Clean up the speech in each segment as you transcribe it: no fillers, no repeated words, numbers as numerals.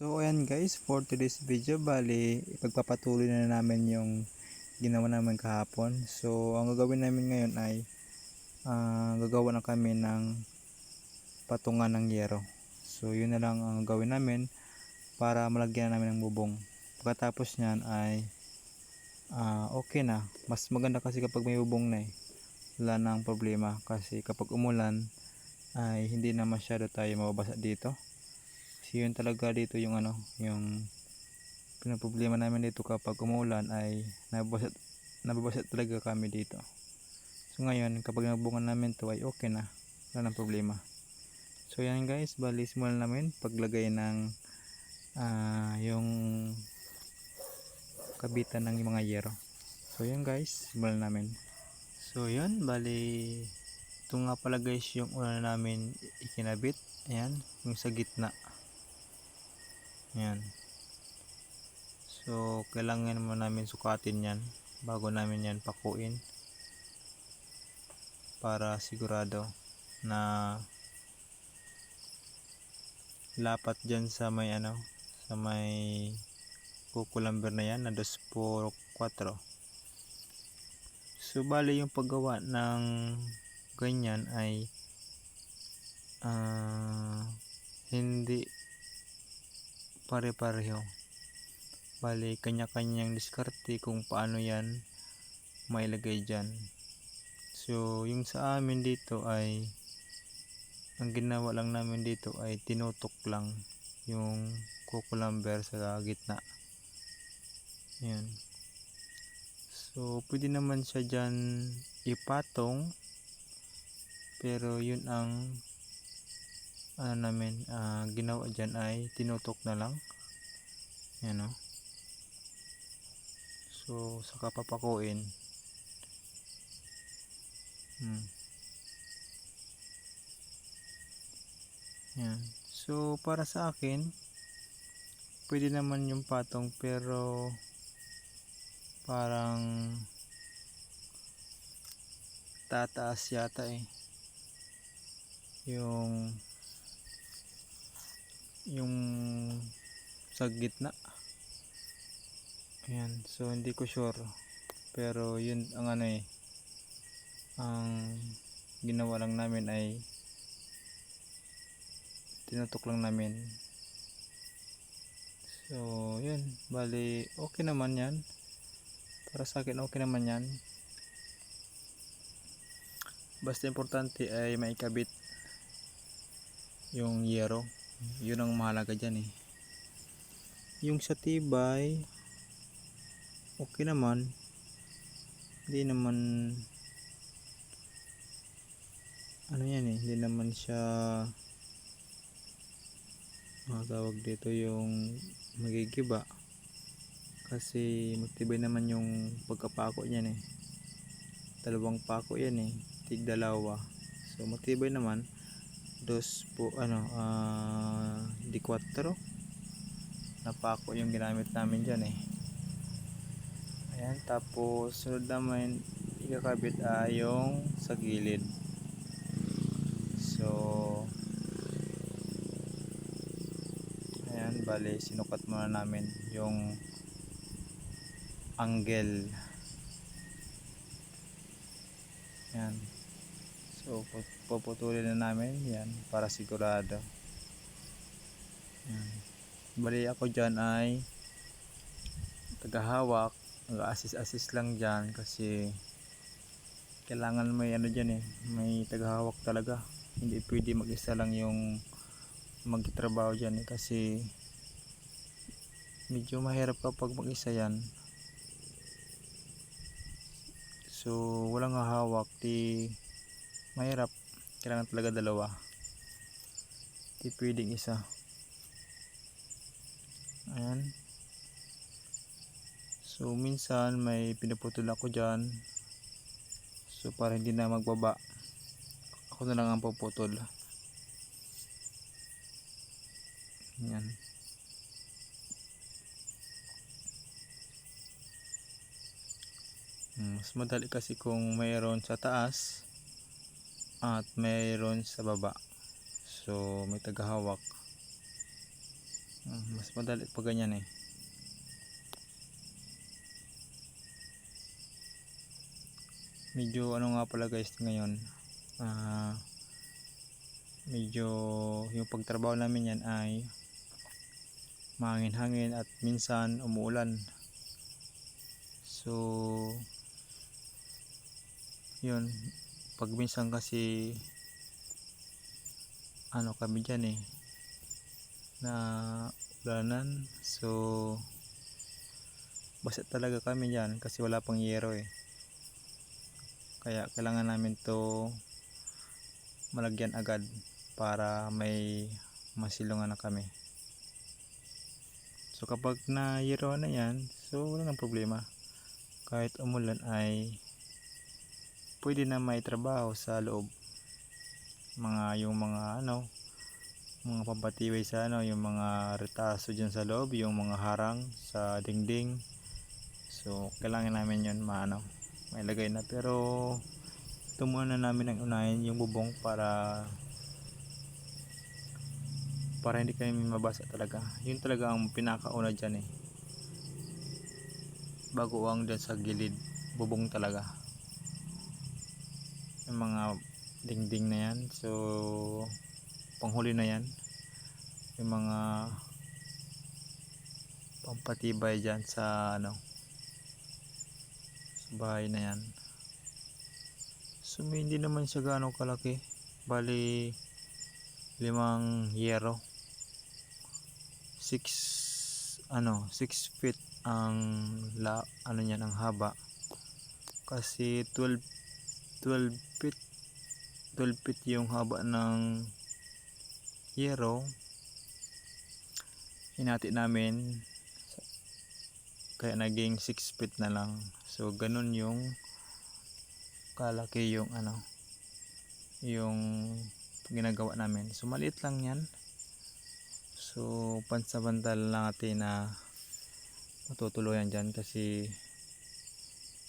So ayan guys, for today's video, bali ipagpapatuloy na namin yung ginawa namin kahapon. So ang gagawin namin ngayon ay gagawa na kami ng patungan ng yero. So yun na lang ang gawin namin para malagyan namin ng bubong. Pagkatapos nyan ay okay na. Mas maganda kasi kapag may bubong na wala nang problema kasi kapag umulan ay hindi na masyado tayo mababasa dito. So yun talaga dito yung yung pinaproblema namin dito kapag umulan ay nababasa talaga kami dito. So ngayon kapag nabungan namin to ay okay na, wala nang problema. So yan guys, bali simulan namin paglagay ng yung kabitan ng mga yero. So yan guys, simulan namin. So yan, bali ito nga pala guys yung una namin ikinabit. Ayan, yung sa gitna. Ayan. So kailangan mo namin sukatin yan bago namin yan pakuin para sigurado na lapat dyan sa may sa may kukulamber na yan na 2x4. So bali yung paggawa ng ganyan ay hindi pare-pareho. Bali kanya-kanyang diskarte kung paano yan mailagay dyan. So yung sa amin dito ay ang ginawa lang namin dito ay tinutok lang yung kukulamber sa gitna. Yan. So pwede naman siya dyan ipatong, pero yun ang namin ginawa dyan ay tinutok na lang. Yan o. So saka papakuin. Yan. So para sa akin pwede naman yung patong, pero parang tataas yata yung sa gitna. Ayan, so hindi ko sure, pero yun ang ang ginawa lang namin ay tinutok lang namin. So yun, bali okay naman yan. Para sa akin okay naman yan, basta importante ay maikabit yung yero. Yun ang mahalaga dyan yung sa tibay okay naman, hindi naman hindi naman siya tawag dito yung magigiba, kasi matibay naman yung pagkapako niyan dalawang pako yan tig dalawa, so matibay naman. Di 4 na pako yung ginamit namin dyan ayan, tapos sunod naman ikakabit yung sa gilid. So ayan, bali sinukat muna namin yung angle. Ayan, so puputulin na namin yan para sigurado. Ayan. Bali ako dyan ay tagahawak, nag-assist lang dyan kasi kailangan may dyan may tagahawak talaga. Hindi pwede mag-isa lang yung magtrabaho dyan kasi medyo mahirap kapag mag-isa yan. So walang hawak, mahirap. Kailangan talaga dalawa, di pwedeng isa. Ayan. So minsan may pinuputol ako dyan, so para hindi na magbaba, ako na lang ang puputol. Ayan. Mas madali kasi kung mayroon sa taas at mayroon sa baba, so may tagahawak. Mas madali pa ganyan eh. Medyo ano nga pala guys ngayon, medyo yung pagtrabaho namin yan ay mahangin-hangin at minsan umuulan. So yun, pag minsan kasi ano kami dyan eh, na ulanan, so basa talaga kami dyan kasi wala pang yero eh. Kaya kailangan namin to malagyan agad para may masilungan na kami. So kapag na yero na yan, so wala nang problema. Kahit umulan ay pwede na may trabaho sa loob. Yung mga mga pampatibay sa yung mga retaso dyan sa loob, yung mga harang sa dingding. So kailangan namin yun mailagay na, pero ito muna namin ang unahin yung bubong para hindi kami mabasa talaga. Yun talaga ang pinakauna dyan eh, bago ang dyan sa gilid, bubong talaga, yung mga dingding na yan. So panghuli na yan, yung mga pampatibay dyan sa sa bahay na yan. So hindi naman siya gaano kalaki, bali 5 yero, 6 feet ang niyan ang haba, kasi 12 feet 12 feet yung haba ng yero. Hinati namin kaya naging 6 feet na lang. So ganun yung kalaki yung yung ginagawa namin. So maliit lang yan. So pansamantala lang natin na matutuluyan dyan, kasi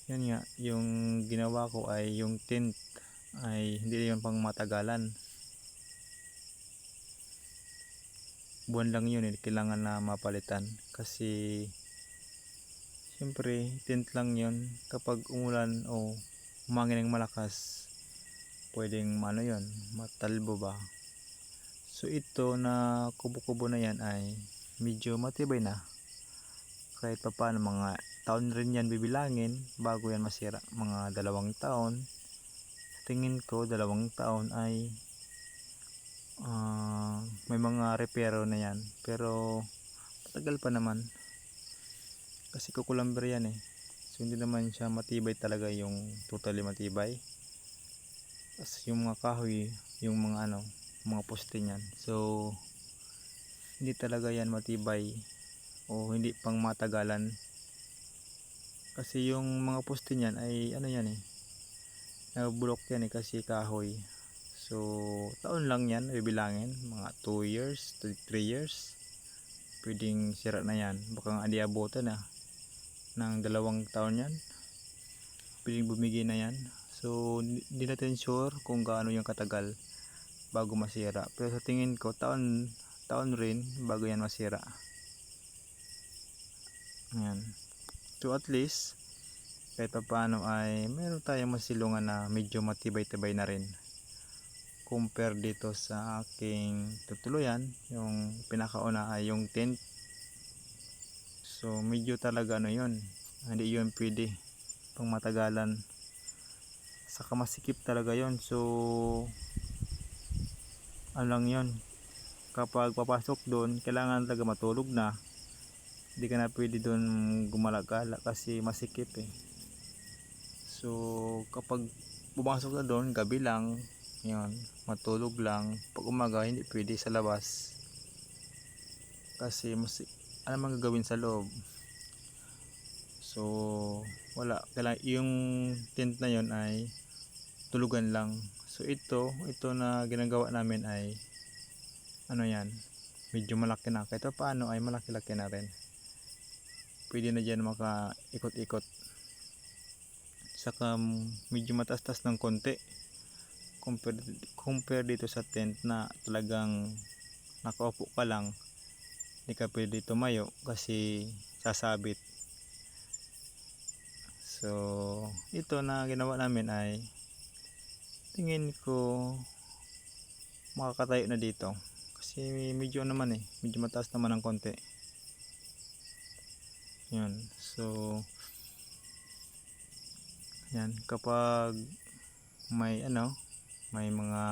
yun nga, yung ginawa ko ay yung tent ay hindi yun pang matagalan. Buwan lang yun eh, kailangan na mapalitan, kasi siyempre tent lang yun. Kapag umulan o umangin ng malakas, pwedeng yun, matalbo ba. So ito na kubo-kubo na yan ay medyo matibay na, kahit pa paano mga taon rin yan bibilangin bago yan masira. Mga 2 taon, tingin ko 2 taon ay may mga reparo na yan, pero matagal pa naman kasi kukulamber yan eh. So hindi naman siya matibay talaga, yung totally matibay. Tapos yung mga kahoy, yung mga mga poste niyan, so hindi talaga yan matibay o hindi pang matagalan, kasi yung mga poste niyan ay yan eh, nabulok yan eh, kasi kahoy. So taon lang yan bibilangin, mga 2 years to 3 years pwedeng sira na yan. Baka nga di abutan na ng 2 taon yan, pwedeng bumigay na yan. So hindi natin sure kung gaano yung katagal bago masira, pero sa tingin ko taon rin bago yan masira. Ayan. So at least kahit pa paano ay meron tayong masilungan na medyo matibay-tibay na rin compare dito sa aking tutuluyan. Yung pinakauna ay yung tent, so medyo talaga yun, hindi yun pwede pang matagalan, saka masikip talaga yun. So lang yun, kapag papasok doon kailangan talaga matulog na, hindi ka na pwede doon gumalagala kasi masikip eh. So kapag pumasok na doon gabi lang yun, matulog lang. Pag umaga hindi pwede sa labas kasi ano man gagawin sa loob. So wala, kailangan yung tent na yun ay tulugan lang. So ito na ginagawa namin ay yan, medyo malaki na, kahit paano ay malaki-laki na rin, pwede na dyan makaikot-ikot. Saka medyo mataas-taas ng konti compare dito sa tent na talagang nakaupo ka lang, hindi ka pwede tumayo kasi sasabit. So ito na ginawa namin ay tingin ko makakatayo na dito kasi medyo naman medyo mataas naman ng konti. Yun, so yan, kapag may may mga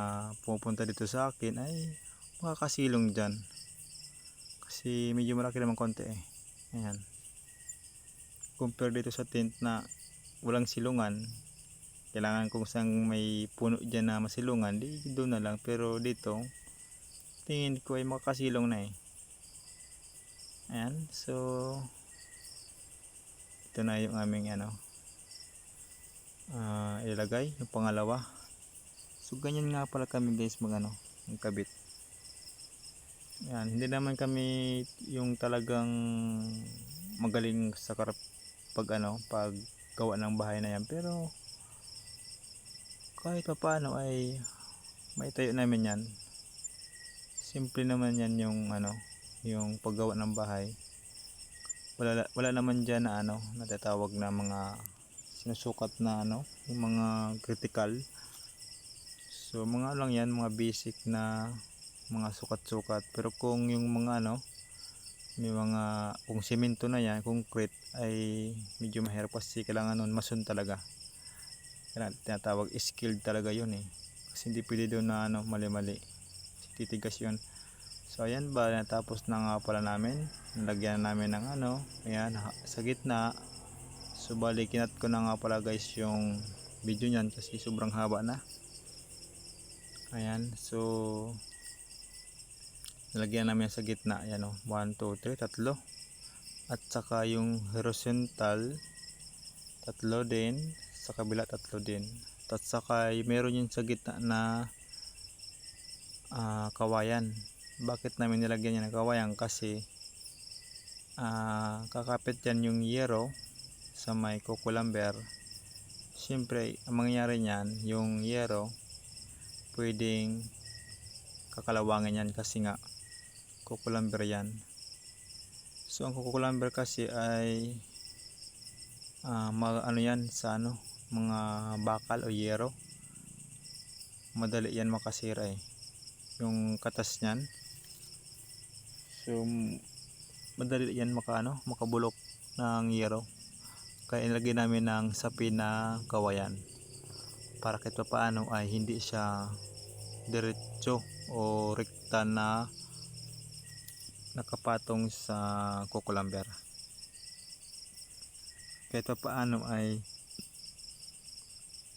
pupunta dito sa akin ay makakasilong dyan kasi medyo malaki naman konti ayan, compare dito sa tent na walang silungan. Kailangan kung saan may puno dyan na masilungan, di doon na lang. Pero dito tingin ko ay makakasilong na ayan, so ito na yung aming ilagay yung pangalawa. So ganyan nga pala kami guys magkabit. Yan, hindi naman kami yung talagang magaling sa pag gawa ng bahay na yan, pero kahit pa paano ay maitayo namin yan. Simple naman yan yung yung paggawa ng bahay. Wala naman dyan na natatawag na mga sinusukat na yung mga critical. So mga lang yan, mga basic na mga sukat-sukat. Pero kung yung mga may mga kung semento na yan, concrete, ay medyo mahirap kasi kailangan nun mason talaga. Kaya tinatawag skilled talaga yun kasi hindi pwede doon na mali-mali, titigas yun. So ayan ba, natapos na nga pala namin. Nalagyan namin ng ayan, sa gitna. So bali kinat ko na nga pala guys yung video nyan kasi sobrang haba na. Ayan, so nalagyan namin sa gitna. Ayan 1, 2, 3, tatlo. At saka yung horizontal, tatlo din. Sa kabila, tatlo din. At saka meron yung sa gitna na kawayan. Bakit namin nilagyan yan ng kawayan? Kasi kakapit yan yung yero sa may kukulamber. Siyempre ang mangyayari nyan, yung yero pwedeng kakalawangin yan kasi nga kukulamber yan. So ang kukulamber kasi ay yan sa mga bakal o yero, madali yan makasira yung katas nyan. So madali yan makabulok ng yero. Kaya ilagay namin ng sapin na kawayan para kahit pa paano ay hindi siya diretso o rekta na nakapatong sa kukulamber. Kahit pa paano ay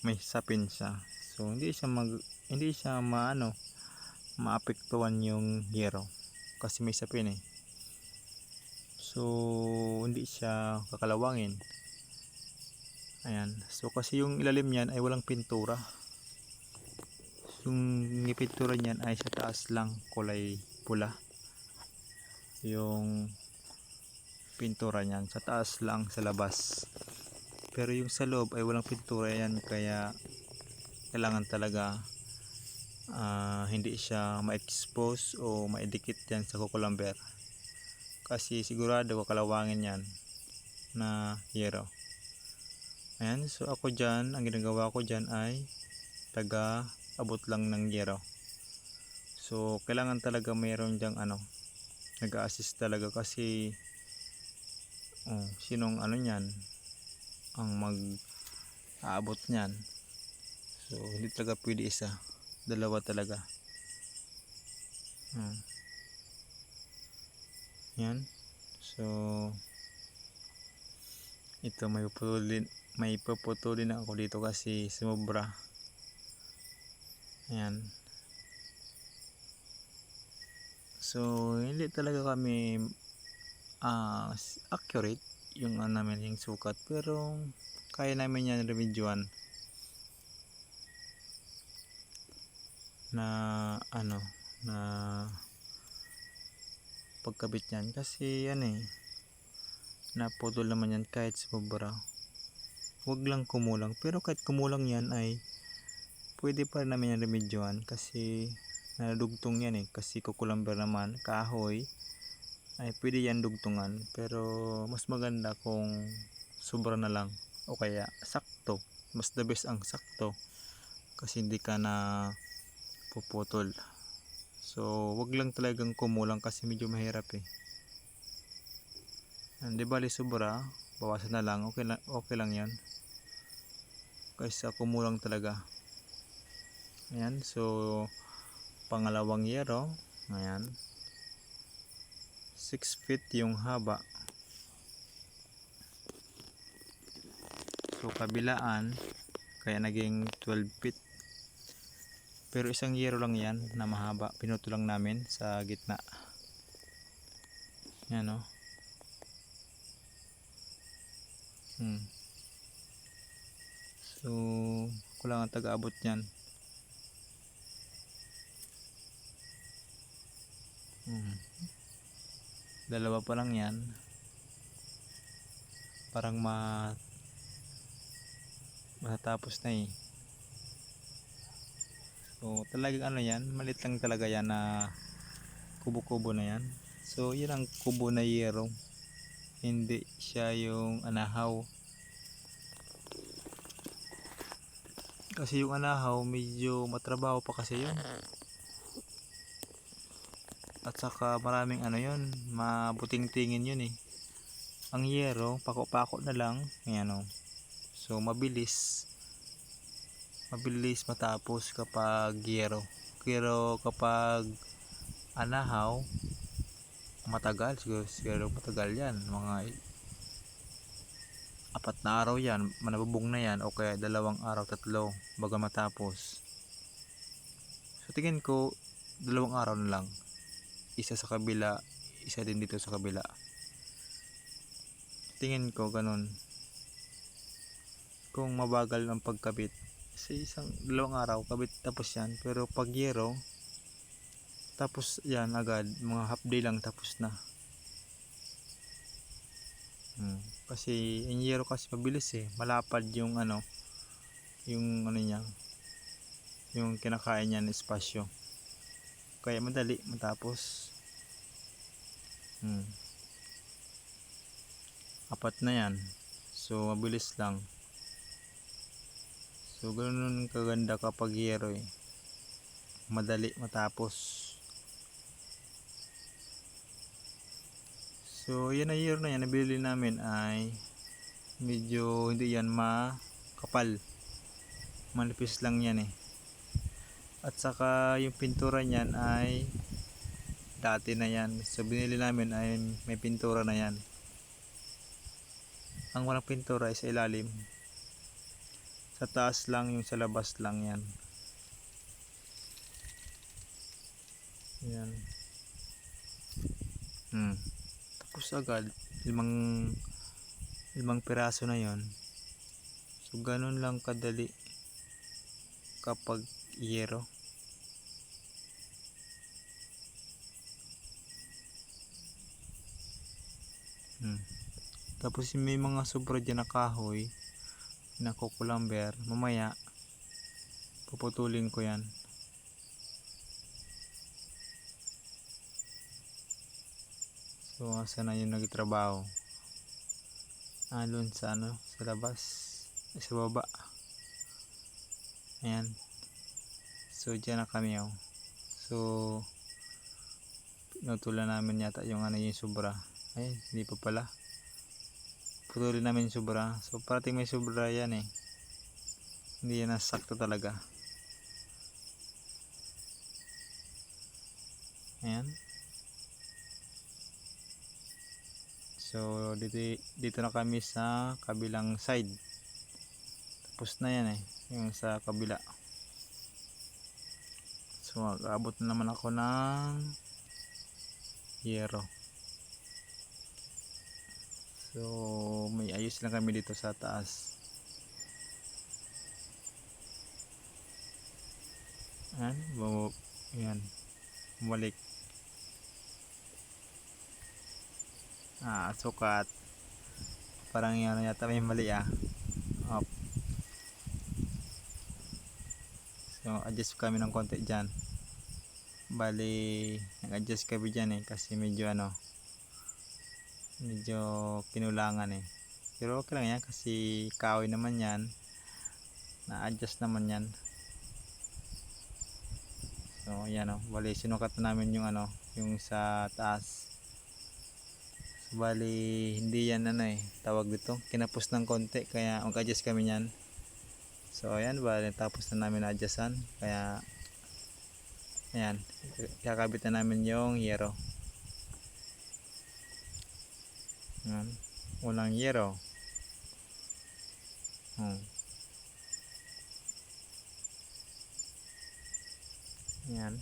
may sapin siya. So hindi siya maapektuhan yung yero kasi may sapin so hindi siya kakalawangin. Ayan, so kasi yung ilalim niyan ay walang pintura. Yung pintura niyan ay sa taas lang, kulay pula yung pintura niyan, sa taas lang sa labas. Pero yung sa loob ay walang pintura yan, kaya kailangan talaga hindi siya ma-expose o maidikit yan sa kukulamber kasi sigurado kakalawangin yan na yero. Ayan, so ako dyan, ang ginagawa ko dyan ay taga abot lang ng yero. So kailangan talaga mayroon dyang nag-a-assist talaga kasi sinong nyan ang mag-aabot nyan. So hindi talaga pwede isa, dalawa talaga. Yan, so ito may puputulin ako dito kasi sumobra. Ayan, so hindi talaga kami accurate yung namin yung sukat, pero kaya namin yan remedyohan na na pagkabit yan kasi naputol naman yan kahit sumobra. Huwag lang kumulang, pero kahit kumulang yan ay pwede pa rin namin yan remedyohan kasi nadugtong yan kasi kukulamber naman, kahoy, ay pwede yan dugtungan, pero mas maganda kung sobra na lang o kaya sakto. Mas the best ang sakto kasi hindi ka na puputol. So wag lang talagang kumulang kasi medyo mahirap eh. Hindi bali sobra, bawasan na lang, okay lang yan kaysa kumulang talaga. Ayan, so pangalawang yero, ayan, 6 feet yung haba. So kabilaan, kaya naging 12 feet. Pero isang yero lang yan na mahaba, pinuto lang namin sa gitna. Yan o. So ako lang ang taga-abot yan. Dalawa pa lang yan. Parang matatapos na eh. So talagang ano yan, maliit lang talaga yan na kubo-kubo na yan. So yun ang kubo na yero, hindi siya yung anahaw. Kasi yung anahaw medyo matrabaho pa kasi yun. At saka maraming ano yun, mabuting tingin yun eh. Ang yero, pako-pako na lang, ayan o. So mabilis matapos kapag yero. Pero kapag anahaw, matagal, siguro matagal yan, mga 4 na araw yan, manabubong na yan, o kaya 2 araw, 3 bago matapos. So tingin ko 2 araw na lang, isa sa kabila, isa din dito sa kabila. Tingin ko ganun. Kung mabagal ang pagkabit, sa 2 araw kabit tapos yan. Pero pag yero, tapos yan agad, mga half day lang tapos na. Kasi yung yero kasi mabilis eh, malapad yung ano niya, yung kinakain niya ng espasyo, kaya madali matapos. 4 na yan, so mabilis lang. So ganoon kaganda kapag yero eh, madali matapos. So yan na yero na yan, nabili namin ay medyo hindi yan makapal, manipis lang yan eh. At saka yung pintura niyan ay dati na yan, so binili namin ay may pintura na yan. Ang walang pintura ay sa ilalim, sa taas lang, yung sa labas lang yan. Yan. Tapos agad, limang piraso na yon. So ganun lang kadali kapag yero. Tapos may mga sobra dyan na kahoy na kukulamber, mamaya puputulin ko yan. So asa na yung nagtrabaho, alon sa ano, sa labas, sa baba. Ayan, so dyan na kami oh. So pinutulan namin yata yung ano, yung sobra. Ay hindi pa pala, putulin namin yung sobra. So parating may sobra yan eh, hindi yan nasakto talaga. Ayan. So dito na kami sa kabilang side. Tapos na yan eh, yung sa kabila. So mag-abot na naman ako ng yero. So may ayos lang kami dito sa taas. Ayan, bumalik. Sukat. Parang yan yata may mali Up. So adjust kami ng konti dyan. Bali nag-adjust kami dyan eh, kasi medyo ano, medyo kinulangan eh. Pero okay lang yan kasi kahoy naman yan, na-adjust naman yan. So yan o, bali sinukat na namin yung ano, yung sa taas. So bali hindi yan ano eh, tawag dito, kinapos ng konti kaya mag-adjust kami yan. So ayan, bali tapos na namin na-adjustan, kaya ayan, kakabit na namin yung yero. Ayan, unang yero. Ayan.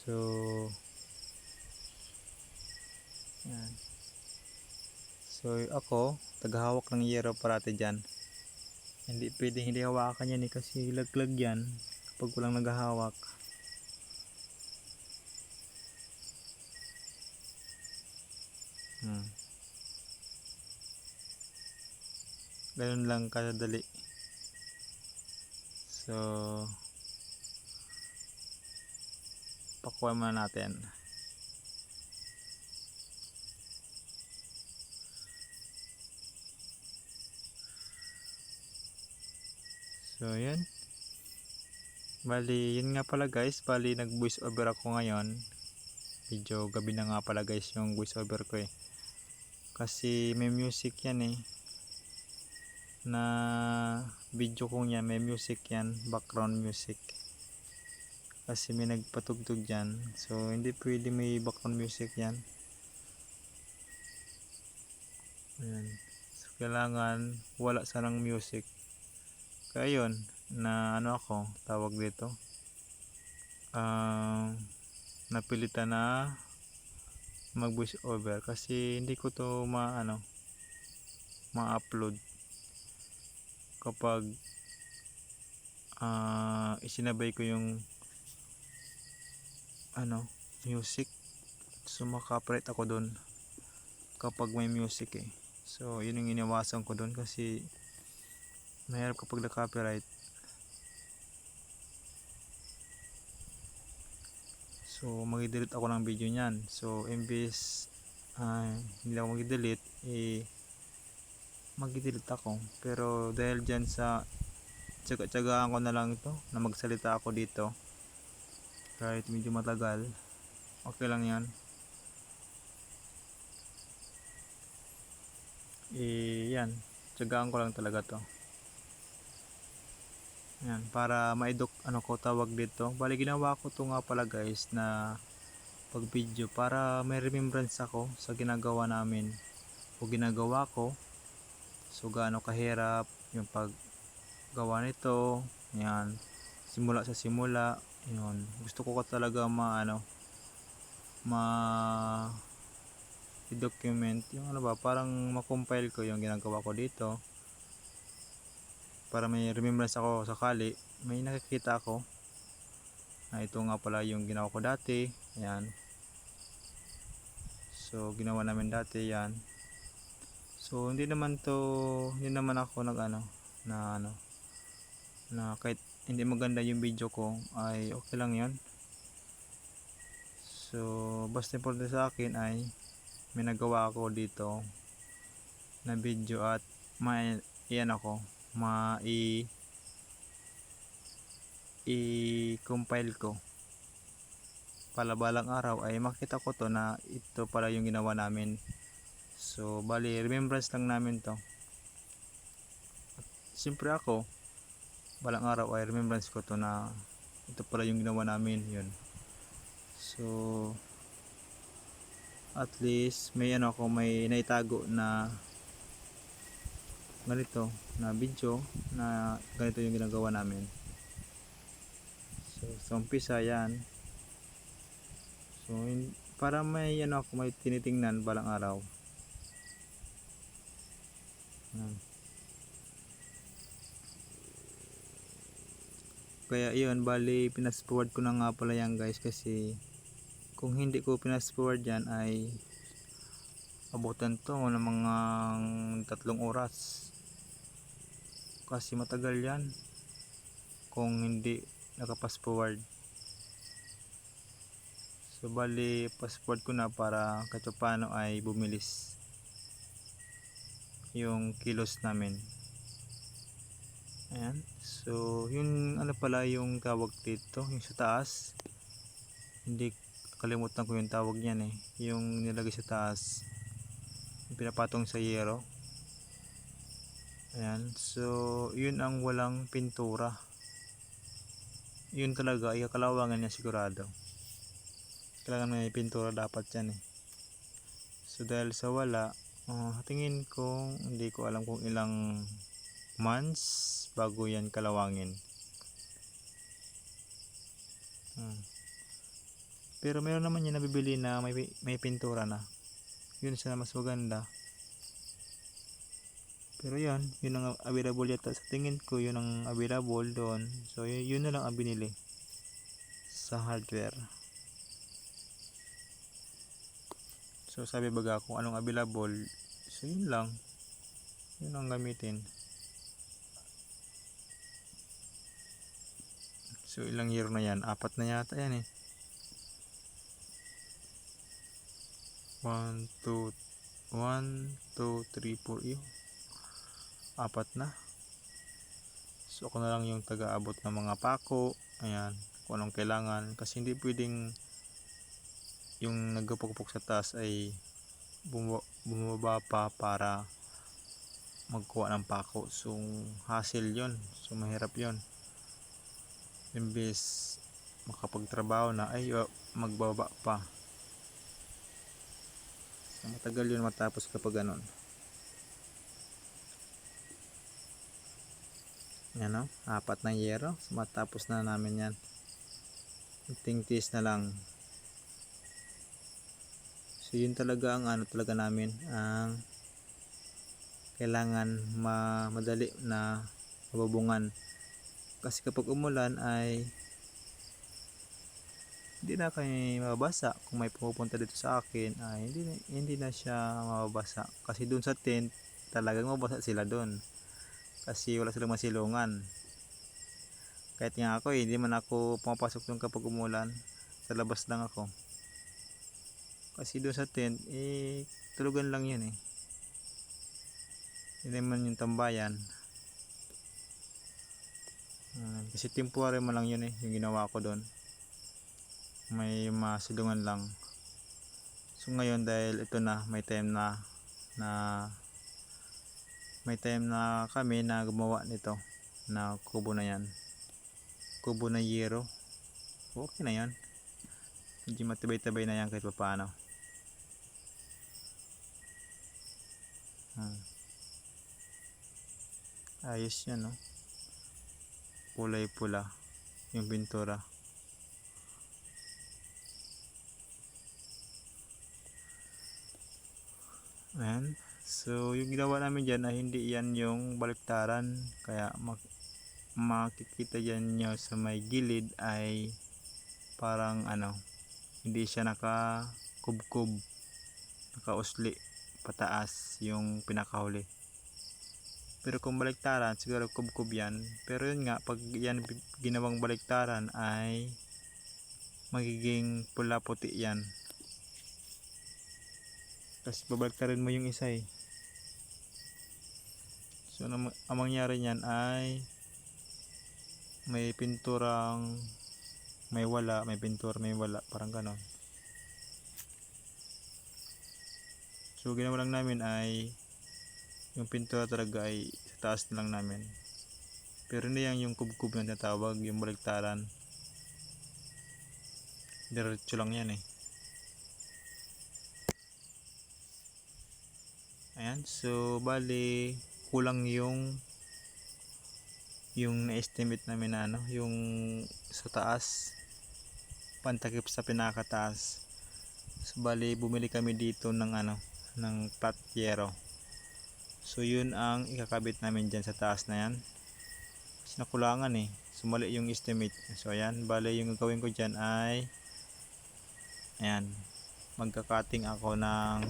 So ayan. So ako, taghahawak ng yero parati dyan. Hindi pwedeng hindi hawakan yan eh, kasi laglag yan kapag walang naghahawak. Ganun lang kadali. So pakuha muna natin. So yan, bali yun nga pala guys, bali nag voice over ako ngayon. Medyo gabi na nga pala guys yung voice over ko eh, kasi may music yan eh, na video kong yan, may music yan, background music, kasi may nagpatugtog dyan. So hindi pwede may background music yan. Ayan. So kailangan wala sanang music. Kaya yun, na ano ako, tawag dito, napilitan na mag voice over kasi hindi ko to ma-upload kapag isinabay ko yung music. So maka-copyright ako dun kapag may music eh. So yun yung iniwasan ko dun kasi mahirap kapag na-copyright. So mag-delete ako ng video nyan. So imbes hindi ako mag-delete mag-delete ako. Pero dahil dyan sa tsaga-tsagaan ko na lang ito na magsalita ako dito kahit medyo matagal, okay lang yan. Yan, tsagaan ko lang talaga to. Yan, para maidok ko tawag dito. Bali ginawa ko to nga pala guys na pag video para may remembrance ako sa ginagawa namin o ginagawa ko. So gaano kahirap yung paggawa nito. Yan, simula sa simula. Yun, gusto ko talaga i-document yung parang ma-compile ko yung ginagawa ko dito para may remembrance ako sakali may nakikita ako na ito nga pala yung ginawa ko dati. Ayan, so ginawa namin dati yan. So hindi naman ako na kahit hindi maganda yung video ko ay okay lang yan. So basta importante sa akin ay may nagawa ako dito na video at i-compile ko para balang araw ay makita ko to na ito pala yung ginawa namin. So bali remembrance lang namin to. Siyempre ako balang araw ay remembrance ko to na ito pala yung ginawa namin. Yun, so at least may may naitago na ganito na video na ganito yung ginagawa namin. So sa umpisa yan, so para may may tinitingnan balang araw. Kaya yun, bali pinas forward ko na nga pala yan guys kasi kung hindi ko pinas forward yan ay abutan to ng mga 3 oras kasi matagal yan kung hindi nakapas forward. So bali pass forward ko na para kahit paano ay bumilis yung kilos namin. Ayan, so yung ano pala yung tawag dito, yung sa taas, hindi, kalimutan ko yung tawag niyan eh, yung nilagay sa taas, yung pinapatong sa yero. Ayan, so yun ang walang pintura, yun talaga ay kalawangan niya sigurado, kailangan may pintura dapat yan eh. So dahil sa wala, tingin ko, hindi ko alam kung ilang months bago yan kalawangin. Pero meron naman yan nabibili na may pintura na, yun sa mas maganda. Pero yun ang available yata sa tingin ko, yun ang available doon. So yun na lang ang binili sa hardware. So sabi baga kung anong available, so yun lang, yun ang gamitin. So ilang year na yan, 4 na yata yan eh. 1, 2, 3, 4, 4 na. So ako na lang yung taga-abot ng mga pako, ayan, kung anong kailangan, kasi hindi pwedeng yung nagpupukpok sa taas ay bumaba pa para magkuha ng pako. So hassle yun, so mahirap yun. Imbes makapagtrabaho na ay magbaba pa, so matagal yun matapos kapag ganon. Yan o, 4 na yero, so matapos na namin yan, tingtis na lang. So yun talaga ang ano talaga namin, ang kailangan madali na mabubungan, kasi kapag umulan ay hindi na kayo mababasa. Kung may pupunta dito sa akin ay hindi na siya mababasa, kasi dun sa tent talagang mababasa sila dun kasi wala silang masilungan. Kahit nga ako hindi man ako pumapasok dun kapag umulan, sa labas lang ako, kasi dun sa tent tulugan lang yun eh, hindi naman yung tambayan. Kasi temporary mo lang yun eh, yung ginawa ko doon, may masilungan lang. So ngayon dahil ito na, may time na kami na gumawa nito na kubo na yan, kubo na yero, okay na yan, medyo matibay-tabay na yan kahit pa paano. Ayos yan no, kulay pula yung pintura. Ayan, so yung ginawa namin dyan ay hindi yan yung baliktaran, kaya makikita dyan nyo sa may gilid ay parang ano, hindi siya naka kubkub, nakausli pataas yung pinakahuli. Pero kung baliktaran siguro kubkub yan, pero yun nga, pag yan ginawang baliktaran ay magiging pula puti yan, kasi babaliktarin mo yung isa eh. So ang mangyari niyan ay may pinturang may wala, may pintura may wala, parang ganon. So ginawa lang namin ay yung pintura talaga ay sa taas na lang namin, pero hindi yan yung kubkub na tinatawag, yung baliktaran, diretso lang yan eh. Ayan, so bali kulang yung na-estimate namin na ano, yung sa taas, pantakip sa pinakataas. So bali bumili kami dito ng ano, ng platyero. So yun ang ikakabit namin dyan sa taas na yan, kasi nakulangan eh, so mali yung estimate. So ayan, bali yung gagawin ko dyan ay Ayan, magkakating ako ng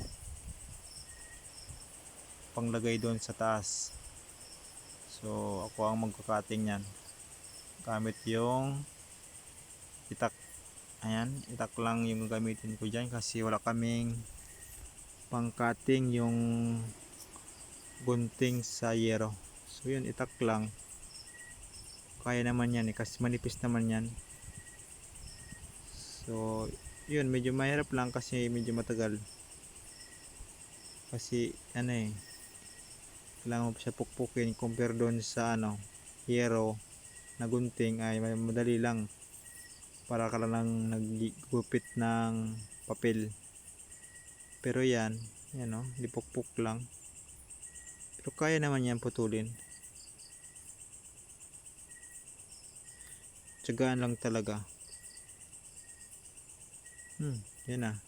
panglagay doon sa taas. So ako ang magkakating yan gamit yung itak. Ayan, itak lang yung gagamitin ko dyan kasi wala kaming pangkating yung gunting sa yero. So yun, itak lang. Kaya naman yan kasi manipis naman yan. So yun, medyo mahirap lang kasi medyo matagal. Kasi kailangan mo pa siya pukpukin compare doon sa yero na gunting ay madali lang. Para ka lang naggupit ng papel. Pero yan lipukpuk lang. Pero kaya naman yan putulin. Tiyagaan lang talaga. Yan na.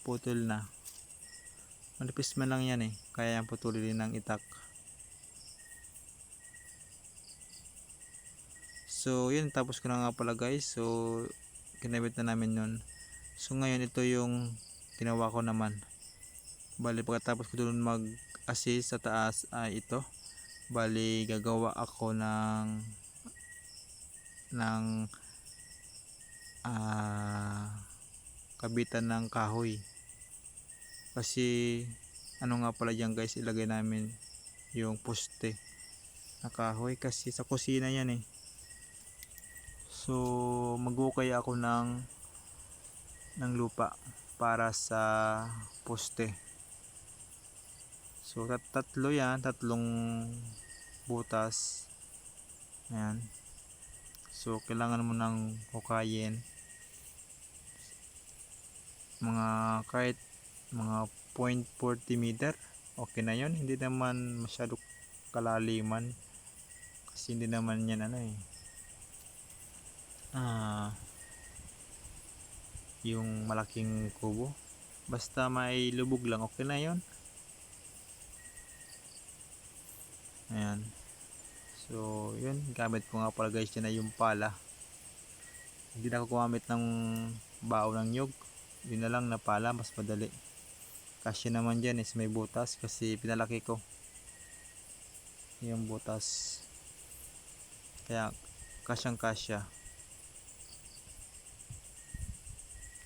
Putol na. Manipis man lang yan kaya yan putulin ng itak. So yun, tapos ko na nga pala guys. So kinabit na namin yun. So ngayon ito yung ginawa ko naman. Bali pagkatapos ko doon mag assist sa taas ay ito. Bali gagawa ako ng kabitan ng kahoy. Kasi nga pala dyan guys, ilagay namin yung poste na kahoy kasi sa kusina yan So mag-ukay ako ng lupa para sa poste. So tatlo yan, tatlong butas. Ayan. So kailangan mo ng hukayin kahit mga 0.40 meter. Okay na yun, hindi naman masyado kalaliman kasi hindi naman yan yung malaking kubo. Basta may lubog lang, okay na yun. Ayan. So yun, gamit ko nga pala guys yun na yung pala. Hindi na ako gumamit ng bao ng nyug. Yun na lang na pala, mas madali. Kasya naman dyan is may butas kasi pinalaki ko yung butas. Kaya kasyang kasya.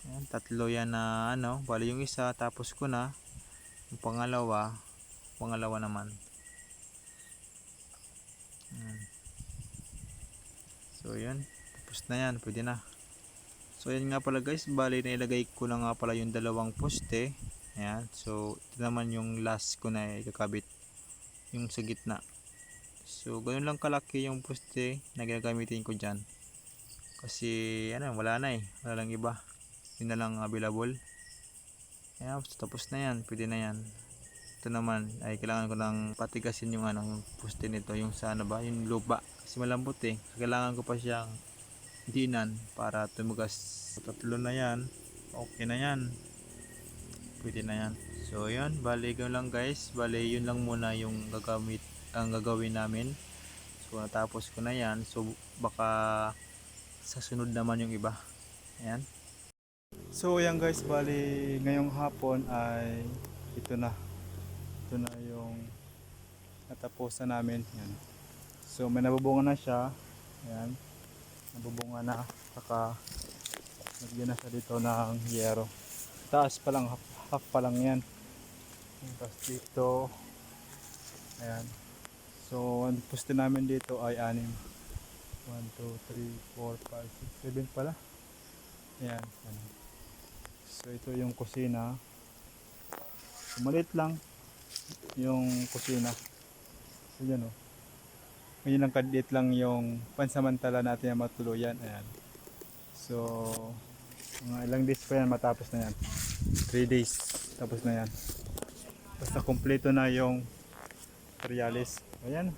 Ayan, tatlo yan na bali yung isa tapos ko na. Yung pangalawa naman. Ayan. So yun, tapos na yan, pwede na. So yun nga pala guys, bali na ilagay ko na nga pala yung dalawang poste. Ayan, so ito naman yung last ko na ikakabit, yung sa gitna. So ganun lang kalaki yung poste na gagamitin ko dyan. Kasi wala na wala lang iba. Yun na lang available. Ayan, tapos na yan, pwede na yan. Ito naman ay kailangan ko nang patigasin yung yung poste nito, yung sa yung lupa. Kasi malambot kailangan ko pa siyang dinan para tumugas. Tatlo na yan, okay na yan, pwede na yan. So yun, bali ko lang guys, bali yun lang muna yung gagawin namin. So natapos ko na yan, so baka sa sunod naman yung iba. Ayan. So ayan guys, bali ngayong hapon ay ito na yung natapusan namin. Ayan. So may nabubunga na siya. Ayan, nabubunga na, saka nagyan na siya dito ng yero. Taas pa lang, half pa lang yan. Tapos dito ayan, so ang poste namin dito ay 6. 1, 2, 3, 4, 5, 6, 7 pala. Ayan. So ito yung kusina. So, maliit lang yung kusina. So yan ngayon lang kadit lang yung pansamantala natin na matuluyan. Ayan. So mga ilang days pa yan matapos na yan. 3 days tapos na yan. Basta kompleto na yung materialis. Ayan.